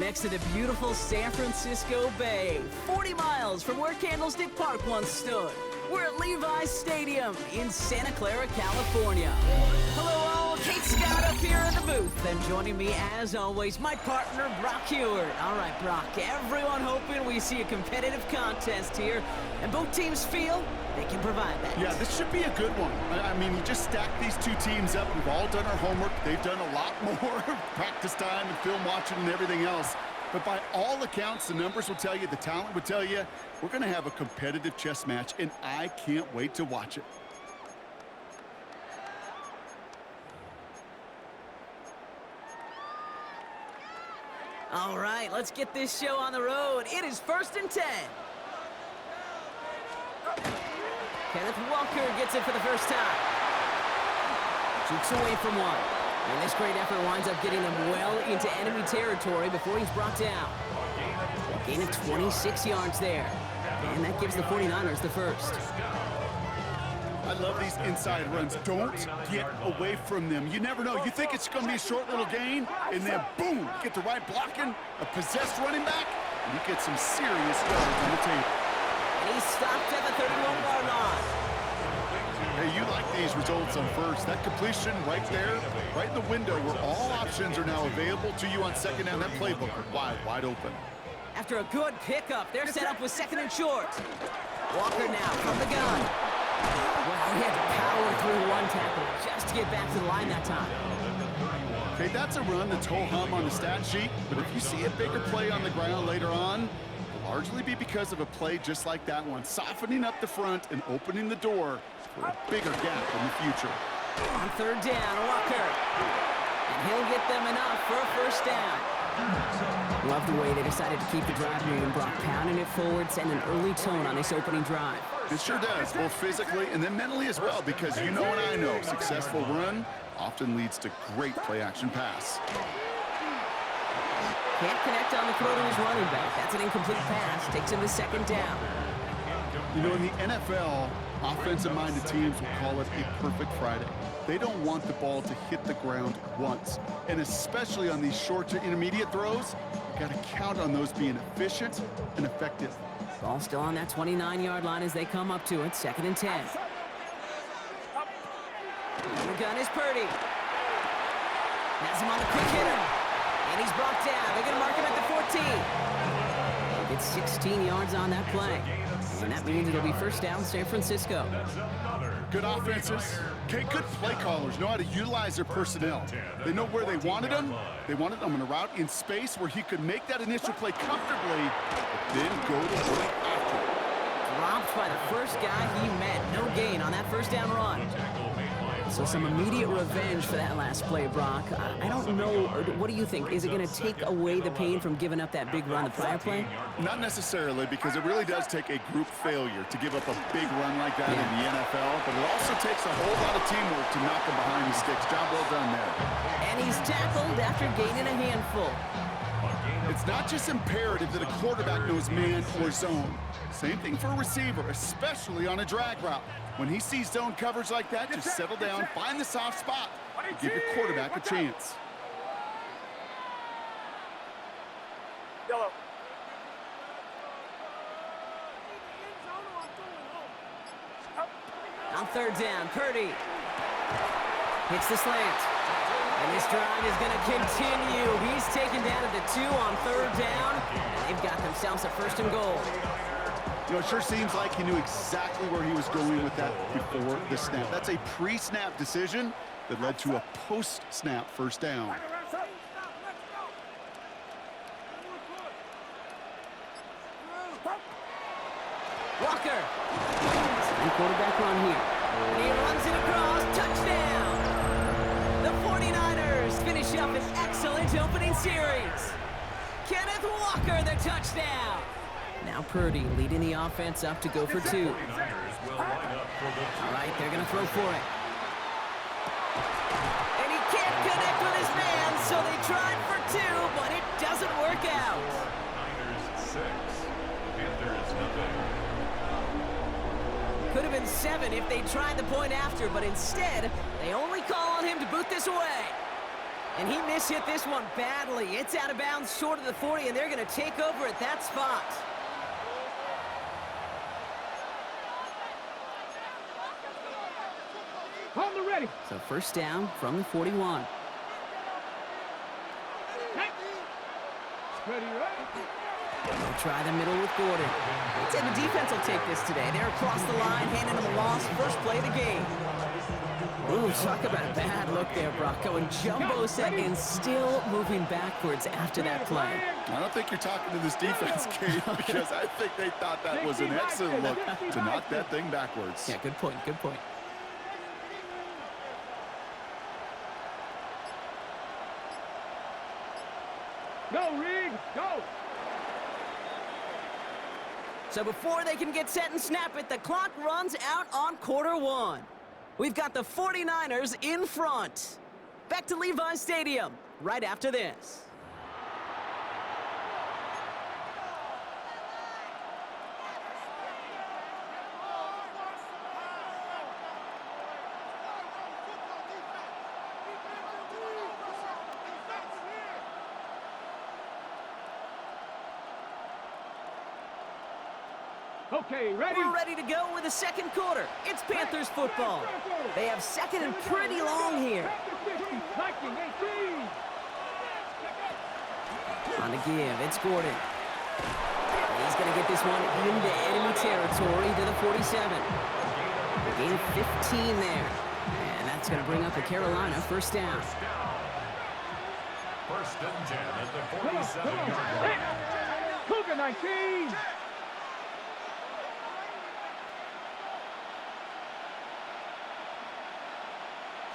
next to the beautiful San Francisco Bay, 40 miles from where Candlestick Park once stood. We're at Levi's Stadium in Santa Clara, California. Hello all, Kate Scott up here in the booth, and joining me as always, my partner Brock Heward. All right, Brock, everyone hoping we see a competitive contest here, and both teams feel they can provide that. Yeah, this should be a good one. I mean, you just stack these two teams up. We've all done our homework. They've done a lot more practice time and film watching and everything else. But by all accounts, the numbers will tell you, the talent would tell you, we're going to have a competitive chess match, and I can't wait to watch it. All right, let's get this show on the road. It is 1st and 10. Kenneth Walker gets it for the first time. Shoots away from one. And this great effort winds up getting them well into enemy territory before he's brought down. A gain of 26 yards there. And that gives the 49ers the first. I love these inside runs. Don't get away from them. You never know. You think it's going to be a short little gain, and then boom, get the right blocking, a possessed running back, and you get some serious yards on the table. And he's stopped at the 31-yard line. Hey, you like these results on first. That completion right there, right in the window where all options are now available to you on second down. That playbook wide open. After a good pickup, they're set up with 2nd and short. Walker now from the gun. Well, he had to power through one tackle just to get back to the line that time. Okay, that's a run that's ho-hum on the stat sheet, but if you see a bigger play on the ground later on, it'll largely be because of a play just like that one, softening up the front and opening the door for a bigger gap in the future. On 3rd down, Walker. And he'll get them enough for a first down. Love the way they decided to keep the drive moving, Brock, pounding it forward, send an early tone on this opening drive. It sure does, both physically and then mentally as well, because you know and I know, successful run often leads to great play-action pass. Can't connect on the throw to his running back. That's an incomplete pass. Takes him to 2nd down. You know, in the NFL, offensive-minded teams will call it a perfect Friday. They don't want the ball to hit the ground once. And especially on these short to intermediate throws, you got to count on those being efficient and effective. Ball still on that 29-yard line as they come up to it. 2nd and 10. And the gun is Purdy. Has him on the quick hitter. And he's brought down. They're going to mark him at the 14. He gets 16 yards on that play. And that means it'll be first down, San Francisco. Good offenses. Okay, good play callers know how to utilize their personnel. They know where they wanted them. They wanted them on a route in space where he could make that initial play comfortably, but then go to work after it. Dropped by the first guy he met. No gain on that first down run. So some immediate revenge for that last play, Brock. I don't know, what do you think? Is it going to take away the pain from giving up that big run the prior play? Not necessarily, because it really does take a group failure to give up a big run like that in the NFL, but it also takes a whole lot of teamwork to knock him behind the sticks. Job well done there. And he's tackled after gaining a handful. It's not just imperative that a quarterback knows man or zone. Same thing for a receiver, especially on a drag route. When he sees zone coverage like that, just settle down, find the soft spot, and give your quarterback a chance. Yellow. On 3rd down, Purdy hits the slant. And this drive is going to continue. He's taken down at the 2 on 3rd down. And they've got themselves a 1st and goal. You know, it sure seems like he knew exactly where he was going with that before the snap. That's a pre-snap decision that led to a post-snap first down. Walker. Second quarterback run here. And he runs it across. Touchdown. The 49ers finish up an excellent opening series. Kenneth Walker, the touchdown. Now Purdy leading the offense up to go for 2. All right, they're going to throw for it. And he can't connect with his man, so they tried for 2, but it doesn't work out. Niners 6, Panthers nothing. Could have been 7 if they tried the point after, but instead, they only call on him to boot this away. And he mishit this one badly. It's out of bounds short of the 40, and they're going to take over at that spot. On the ready. So first down from the 41. Ready, right? They'll try the middle with Gordon. I'd say the defense will take this today. They're across the line, handing them a loss. First play of the game. Ooh, talk about a bad look there, Brock. Going jumbo set and still moving backwards after that play. I don't think you're talking to this defense, Kate, because I think they thought that was an excellent look to knock that thing backwards. Yeah, good point, good point. Go, Reed, go. So before they can get set and snap it, the clock runs out on quarter one. We've got the 49ers in front. Back to Levi Stadium right after this. Okay, ready? We're ready to go with the second quarter. It's Panthers football. They have second and pretty long here. On the give, it's Gordon. He's going to get this one into enemy territory to the 47. A gain of 15 there. And that's going to bring up the Carolina first down. First and 10 at the 47-yard line. Cougar 19.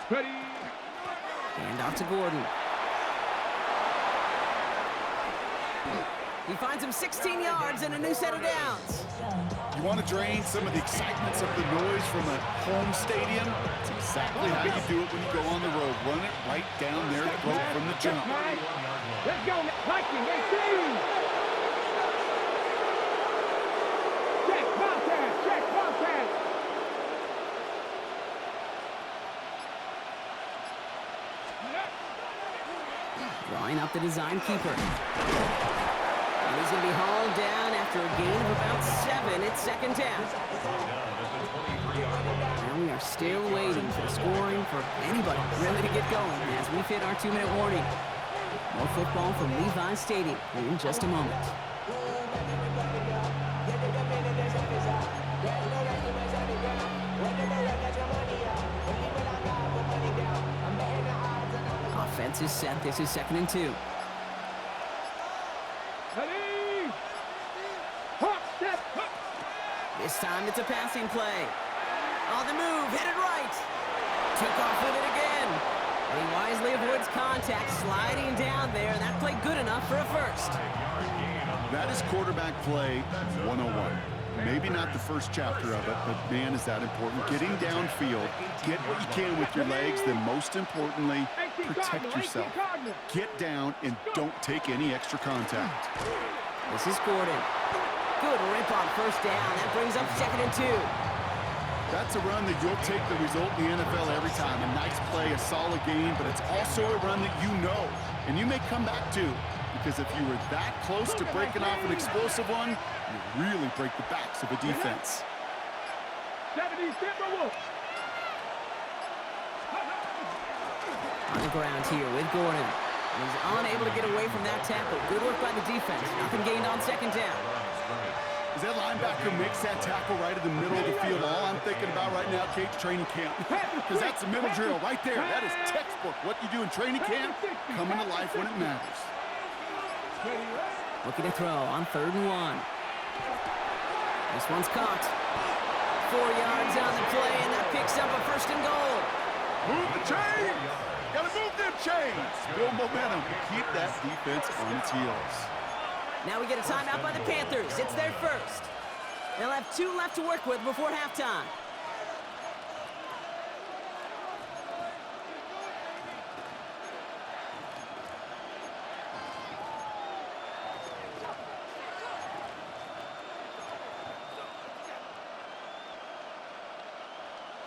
Ready. Hand off to Gordon. He finds him 16 yards and a new set of downs. You want to drain some of the excitements of the noise from a home stadium? It's exactly how you do it when you go on the road. Run it right down their throat from the jump. Let's go, Viking 18. Check contact, check contact. Drawing up the design keeper. And he's going to be hauled down after a gain of about 7. It's second down. And we are still waiting for the scoring for anybody really to get going as we hit our 2-minute warning. More football from Levi Stadium in just a moment. Offense is set. This is second and 2. Ready. Hop, step, hop. This time it's a passing play. On the move, hit it right. Took off with it again. And he wisely avoids contact, sliding down there. And that played good enough for a first. That is quarterback play 101. Maybe not the first chapter of it, but man, is that important. Getting downfield, get what you can with your legs, then most importantly, protect yourself. Get down and don't take any extra contact. This is Gordon. Good rip on first down. That brings up second and 2. That's a run that you'll take the result in the NFL every time. A nice play, a solid game, but it's also a run that you know, and you may come back to. Because if you were that close to breaking off an explosive one, you really break the backs of a defense. 70 Timberwolves. On the ground here with Gordon. He's unable to get away from that tackle. Good work by the defense. Nothing gained on second down. As that linebacker makes that tackle right in the middle of the field, all I'm thinking about right now, Kate's training camp. Because that's a middle drill right there. That is textbook. What you do in training camp, coming to life when it matters. Looking to throw on 3rd and 1. This one's caught. 4 yards on the play, and that picks up a first and goal. Move the chains! Gotta move them chains! Build momentum. Keep that defense on its heels. Now we get a timeout by the Panthers. It's their first. They'll have 2 left to work with before halftime.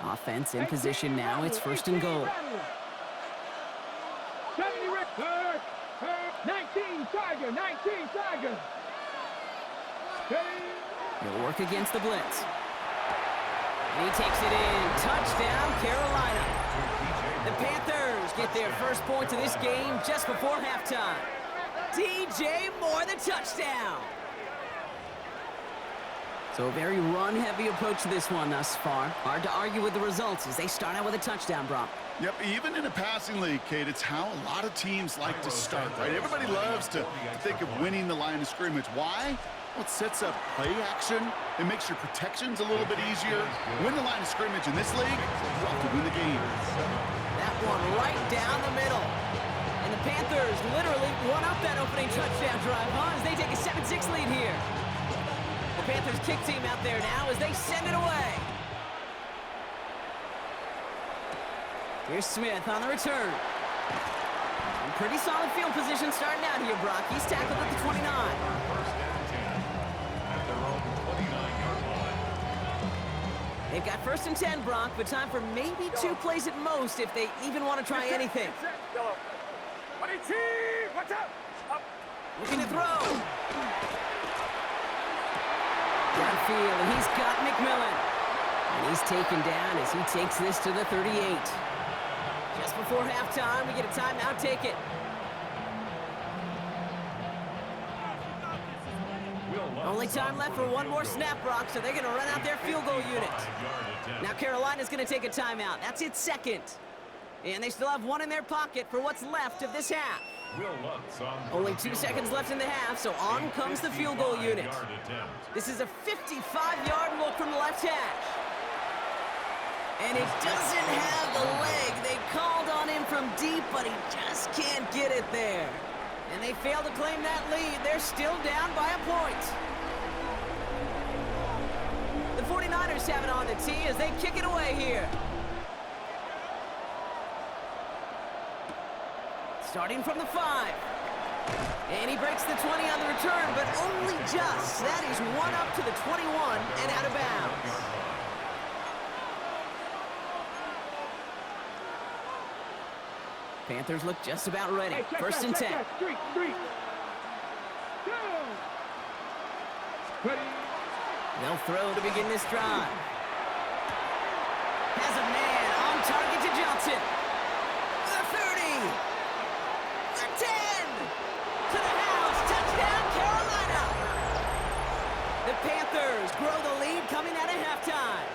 Offense in position now. It's first and goal. 71 Tiger, 19, Tiger. Ready? He'll work against the blitz. And he takes it in. Touchdown, Carolina. The Panthers get their first points of this game just before halftime. DJ Moore, the touchdown. So a very run-heavy approach to this one thus far. Hard to argue with the results as they start out with a touchdown, Brock. Yep, even in a passing league, Kate, it's how a lot of teams like to start, right? Everybody loves to think of winning the line of scrimmage. Why? Well, it sets up play action. It makes your protections a little bit easier. Win the line of scrimmage in this league, you have to win the game. That one right down the middle. And the Panthers literally won up that opening touchdown drive, huh? As they take a 7-6 lead here. The Panthers kick team out there now as they send it away. Here's Smith on the return. And pretty solid field position starting out here, Brock. He's tackled at the 29. First and 10 at their own 29-yard line. They've got first and 10, Brock, but time for maybe 2 plays at most if they even want to try anything. Yellow. 22, watch out. Up. Looking to throw. Downfield, and he's got McMillan. And he's taken down as he takes this to the 38. Just before halftime, we get a timeout. Take it. Only time left for one more snap, Brock, so they're going to run out their field goal unit. Now Carolina's going to take a timeout. That's its second. And they still have one in their pocket for what's left of this half. Only 2 seconds left in the half, so on comes the field goal unit. This is a 55-yard look from the left hash. And it doesn't have the leg. They called on him from deep, but he just can't get it there. And they fail to claim that lead. They're still down by a point. The 49ers have it on the tee as they kick it away here. Starting from the 5. And he breaks the 20 on the return, but only just. That is one up to the 21 and out of bounds. Panthers look just about ready. Hey, First and 10. Street. Go. Ready? They'll throw to begin this drive. Has a man on target to Johnson. The 30. The 10. To the house. Touchdown, Carolina. The Panthers grow the lead coming out of halftime.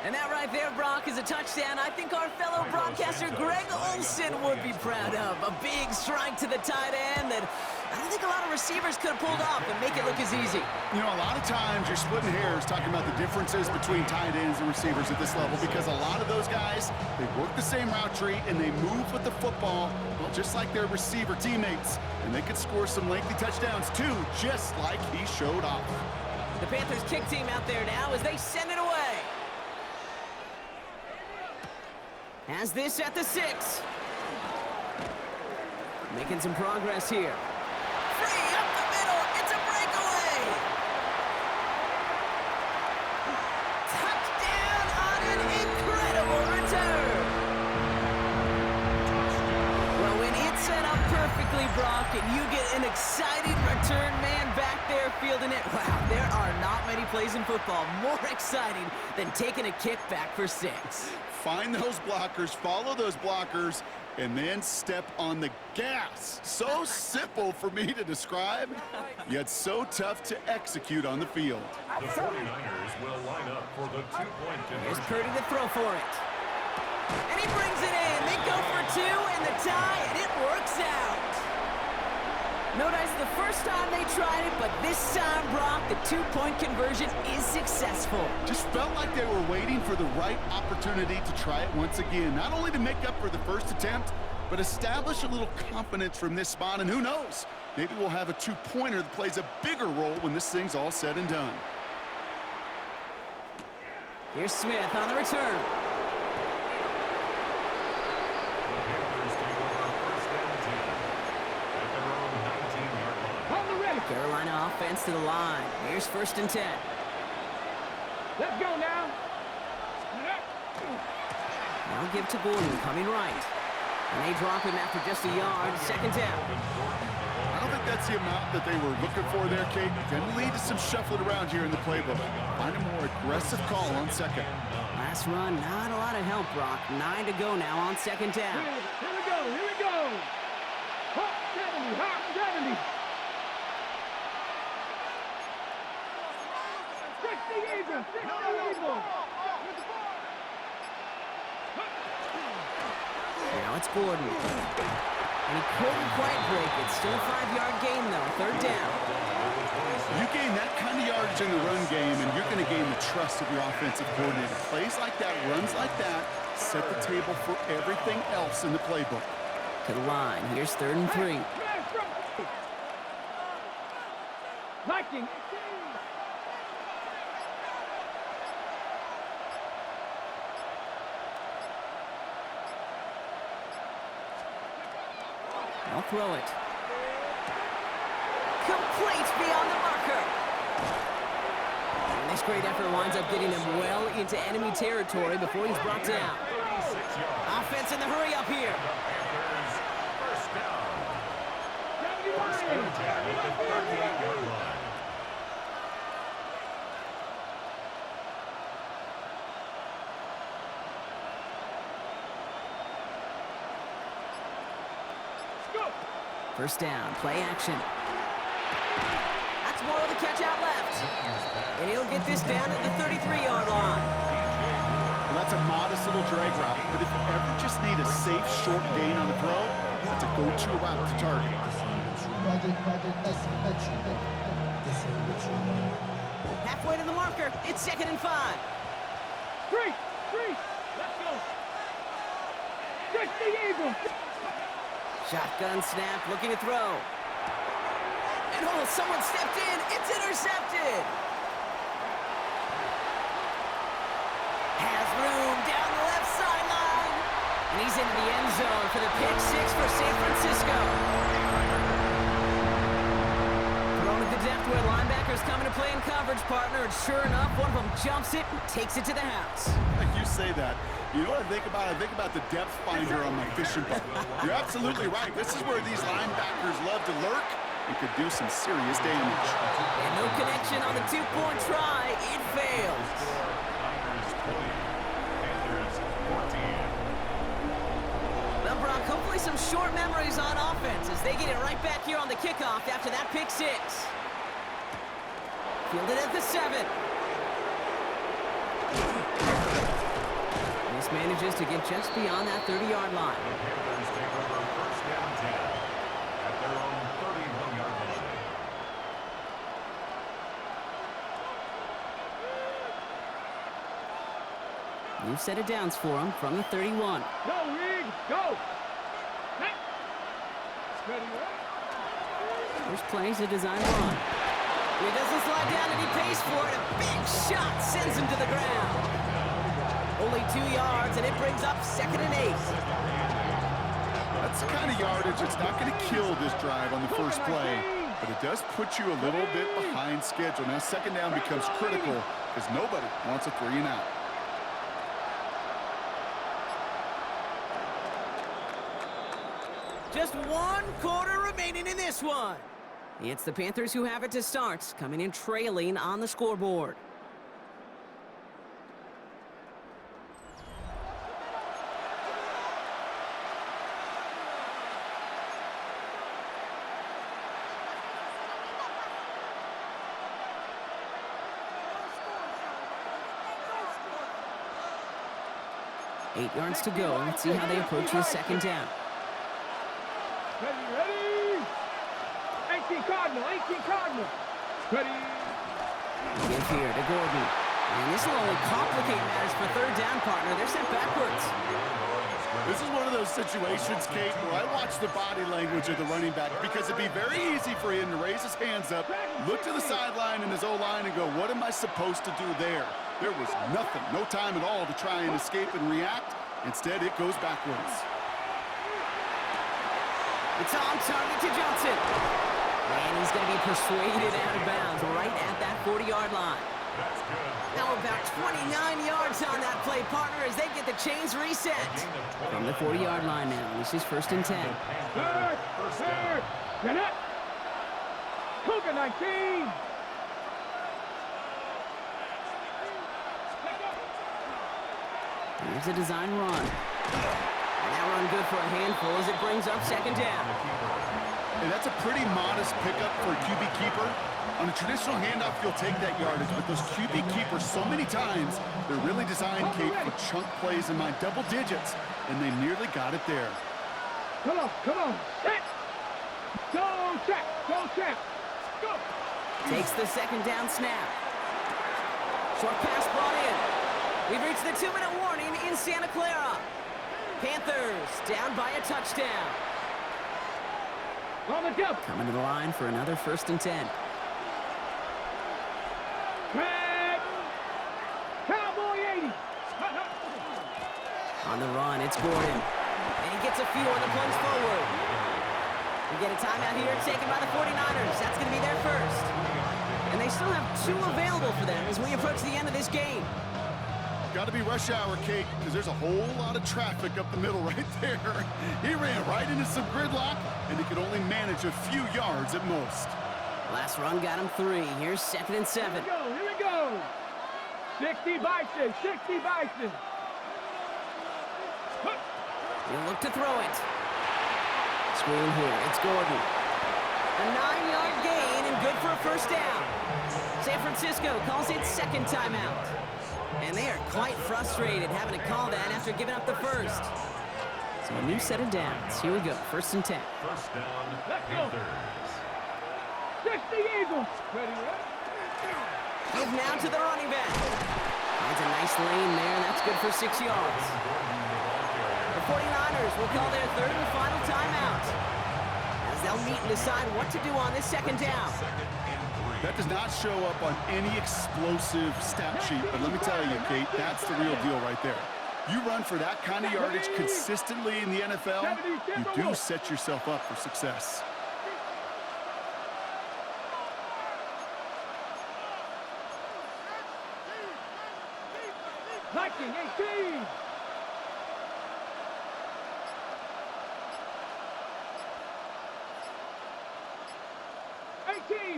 And that right there, Brock, is a touchdown I think our fellow broadcaster Greg Olsen would be proud of. A big strike to the tight end that I don't think a lot of receivers could have pulled off and make it look as easy. You know, a lot of times you're splitting hairs talking about the differences between tight ends and receivers at this level because a lot of those guys, they work the same route tree and they move with the football, well, just like their receiver teammates. And they could score some lengthy touchdowns too, just like he showed off. The Panthers kick team out there now as they send it away. Has this at the 6. Making some progress here. Free up the middle. It's a breakaway. Touchdown on an incredible return. Well, when it's set up perfectly, Brock, and you get an exciting return man back there fielding it, wow, there are not many plays in football more exciting than taking a kick back for 6. Find those blockers, follow those blockers, and then step on the gas. So simple for me to describe, yet so tough to execute on the field. The 49ers will line up for the 2-point Here's conversion. Purdy to throw for it. And he brings it in. They go for 2 and the tie, and it works out. No dice the first time they tried it, but this time, Brock, the 2-point conversion is successful. Just felt like they were waiting for the right opportunity to try it once again. Not only to make up for the first attempt, but establish a little confidence from this spot. And who knows, maybe we'll have a 2-pointer that plays a bigger role when this thing's all said and done. Here's Smith on the return. Carolina offense to the line. Here's first and 10. Let's go now. Now give to Gordon, coming right. And they drop him after just a yard. Second down. I don't think that's the amount that they were looking for there, Kate. Can lead to some shuffling around here in the playbook. Find a more aggressive call on second. Last run, not a lot of help, Brock. 9 to go now on second down. Here we go, here we go. Hot 70, hot 70. 60 Eagles, 60 Eagles. Now it's Gordon. And he couldn't quite break it. Still a 5-yard gain, though. Third down. You gain that kind of yardage in the run game, and you're going to gain the trust of your offensive coordinator. Plays like that, runs like that, set the table for everything else in the playbook. To the line. Here's 3rd and 3. Viking. I'll throw it. Complete beyond the marker. And this great effort winds up getting him well into enemy territory before he's brought down. Offense in the hurry up here. First down. First and 10 at the 38-yard line. First down, play action. That's more of the catch out left. And he'll get this down at the 33-yard line. Well, that's a modest little drag route, but if you ever just need a safe, short gain on the throw, that's a go-to route to target. Halfway to the marker, it's 2nd and 5. 3, let's go. 60 Eagles. Shotgun snap, looking to throw. And oh, someone stepped in. It's intercepted. Has room down the left sideline. And he's into the end zone for the pick 6 for San Francisco. Thrown at the depth where linebackers coming to play in coverage, partner. And sure enough, one of them jumps it and takes it to the house. Like you say that. You know what I think about? I think about the depth finder on my fishing boat. You're absolutely right. This is where these linebackers love to lurk and could do some serious damage. And no connection on the 2-point try. It fails. Panthers 14. Well, Brock, hopefully some short memories on offense as they get it right back here on the kickoff after that pick 6. Fielded at the 7. Manages to get just beyond that 30-yard line. The Panthers take over first down 10 at their own 31-yard line. New set of downs for him from the 31. Go, Reed, go. Hey. Ready, First play is a design run. He doesn't slide down and he pays for it. A big shot sends him to the ground. Only 2 yards, and it brings up 2nd and 8. That's the kind of yardage that's not going to kill this drive on the first play, but it does put you a little bit behind schedule. Now, 2nd down becomes critical because nobody wants a 3 and out. Just 1 quarter remaining in this one. It's the Panthers who have it to start, coming in trailing on the scoreboard. Eight yards to go. Let's see how they approach this 2nd down. Ready. 18 Cardinal. Ready. Give here to Gordon. And this will only complicate matters for 3rd down, partner. They're sent backwards. This is one of those situations, Kate, where I watch the body language of the running back because it'd be very easy for him to raise his hands up, look to the sideline in his O-line and go, what am I supposed to do there? There was nothing, no time at all to try and escape and react. Instead, it goes backwards. It's on target to Johnson. And he's going to be persuaded out of bounds right at that 40-yard line. That's good. Now about 29 yards on that play, partner, as they get the chains reset. From the 40-yard line now, this is 1st and 10. Third. Get up. Cougar 19. Here's a design run. And that run good for a handful as it brings up 2nd down. And that's a pretty modest pickup for a QB keeper. On a traditional handoff, you'll take that yardage, but those QB keepers, so many times, they're really designed, Kate, for chunk plays in my double digits, and they nearly got it there. Come on. Set. Go, check. Go. Takes the 2nd down snap. Short pass brought in. We've reached the 2-minute warning in Santa Clara. Panthers down by a touchdown. On the jump. Coming to the line for another 1st and 10. Craig. Cowboy 80. On the run, it's Gordon. And he gets a few on the plunge forward. We get a timeout here taken by the 49ers. That's going to be their first. And they still have 2 available for them as we approach the end of this game. Got to be rush hour, Kate, because there's a whole lot of traffic up the middle right there. He ran right into some gridlock, and he could only manage a few yards at most. Last run got him 3. Here's 2nd and 7. Here we go. 60 Bison. He'll look to throw it. Screen here. It's Gordon. A 9-yard gain and good for a 1st down. San Francisco calls it 2nd timeout. And they are quite frustrated having to call that after giving up the 1st. So a new set of downs. Here we go. 1st and 10. 1st down, Panthers. 60 Eagles. Ready? Move now to the running back. Finds a nice lane there. That's good for 6 yards. The 49ers will call their 3rd and final timeout, as they'll meet and decide what to do on this 2nd down. That does not show up on any explosive stat sheet, but let me tell you, Kate, that's the real deal right there. You run for that kind of yardage consistently in the NFL, you do set yourself up for success. Viking 18.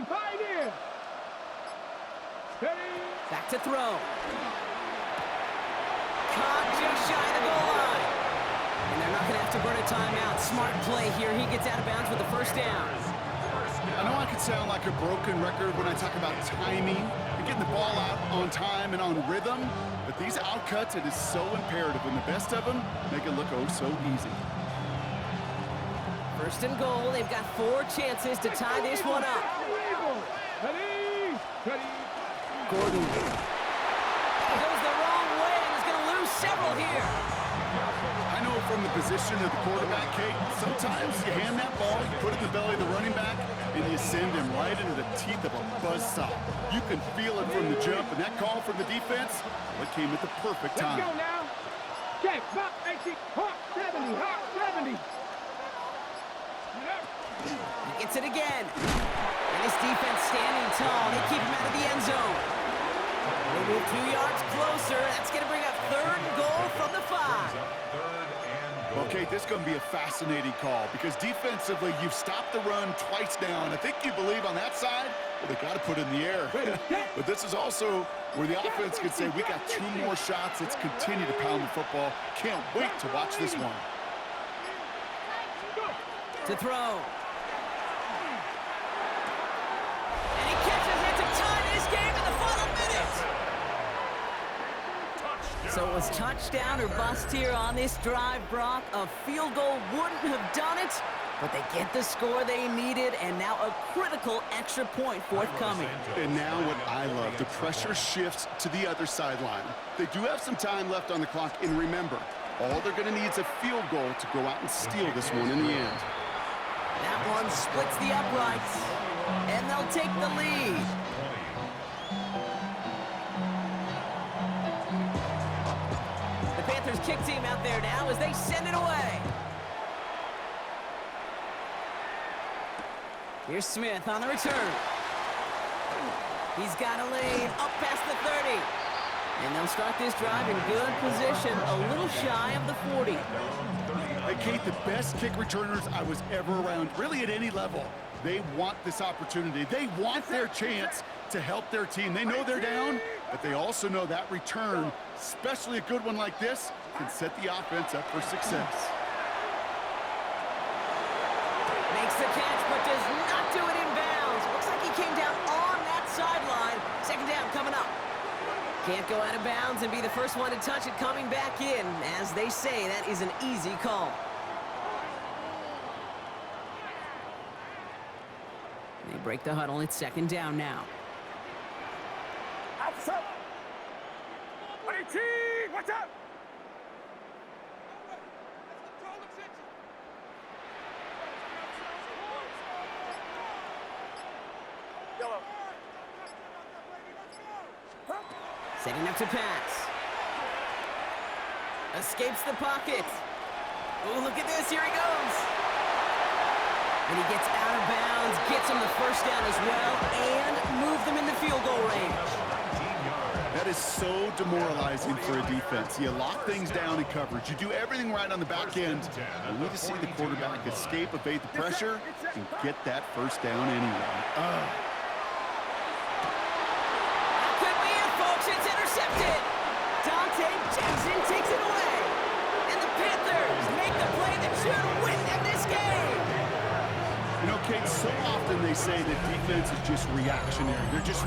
Pioneer. Back to throw. Caught just shy of the goal line. And they're not going to have to burn a timeout. Smart play here. He gets out of bounds with the 1st down. I know I could sound like a broken record when I talk about timing and getting the ball out on time and on rhythm, but these outcuts, it is so imperative, and the best of them make it look oh so easy. 1st and goal. They've got 4 chances to tie this one up. Gordon goes the wrong way and is going to lose several here. I know from the position of the quarterback, Kate, sometimes you hand that ball, you put it in the belly of the running back, and you send him right into the teeth of a buzzsaw. You can feel it from the jump, and that call from the defense, well, it came at the perfect time. Let's go now. Check, Buck 80, Hawk 70. He gets it again. And this defense standing tall. They keep him out of the end zone. They move 2 yards closer. That's going to bring up 3rd and goal from the 5. Well, Kate, this is going to be a fascinating call because defensively, you've stopped the run twice now, and I think you believe on that side, well, they got to put it in the air. But this is also where the offense could say, we got 2 more shots. Let's continue to pound the football. Can't wait to watch this one. To throw. And he catches it to tie this game in the final minute. So it was touchdown or bust here on this drive, Brock. A field goal wouldn't have done it, but they get the score they needed, and now a critical extra point forthcoming. And now what I love, the pressure shifts to the other sideline. They do have some time left on the clock, and remember, all they're going to need is a field goal to go out and steal this one in the end. That one splits the uprights, and they'll take the lead. The Panthers kick team out there now as they send it away. Here's Smith on the return. He's got a lead up past the 30. And they'll start this drive in good position, a little shy of the 40. Hey, Kate, the best kick returners I was ever around, really at any level, they want this opportunity. They want their chance to help their team. They know they're down, but they also know that return, especially a good one like this, can set the offense up for success. Makes the catch, but does not do it in bounds. Looks like he came down on that sideline. Second down coming up. Can't go out of bounds and be the first one to touch it coming back in. As they say, that is an easy call. They break the huddle. It's second down now. Outside. 18, watch out. Yellow. Setting up to pass. Escapes the pocket. Oh, look at this. Here he goes. And he gets out of bounds, gets him the first down as well, and move them in the field goal range. That is so demoralizing for a defense. You lock things down in coverage. You do everything right on the back end. You need to see the quarterback escape, evade the pressure, and get that first down anyway. Could be it, folks. It's intercepted. Dante Jackson takes it away. And the Panthers make the play that should win them this game. You know, Kate, so often they say that defense is just reactionary. They're just